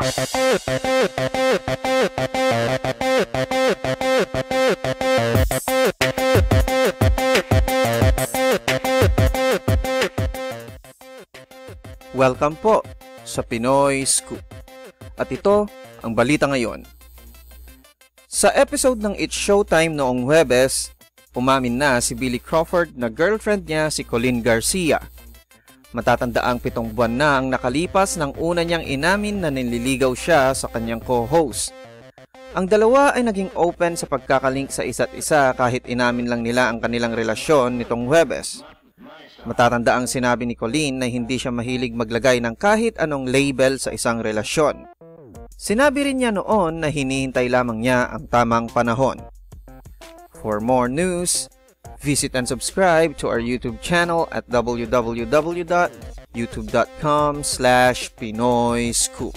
Welcome po sa Pinoy Scoop. At ito ang balita ngayon. Sa episode ng It's Showtime noong Huwebes, umamin na si Billy Crawford na girlfriend niya si Colleen Garcia. Matatandaang 7 buwan na ang nakalipas nang una niyang inamin na nililigaw siya sa kanyang co-host. Ang dalawa ay naging open sa pagkakalink sa isa't isa kahit inamin lang nila ang kanilang relasyon nitong Huwebes. Matatandaang sinabi ni Colleen na hindi siya mahilig maglagay ng kahit anong label sa isang relasyon. Sinabi rin niya noon na hinihintay lamang niya ang tamang panahon. For more news, visit and subscribe to our YouTube channel at www.youtube.com/PinoyScoop.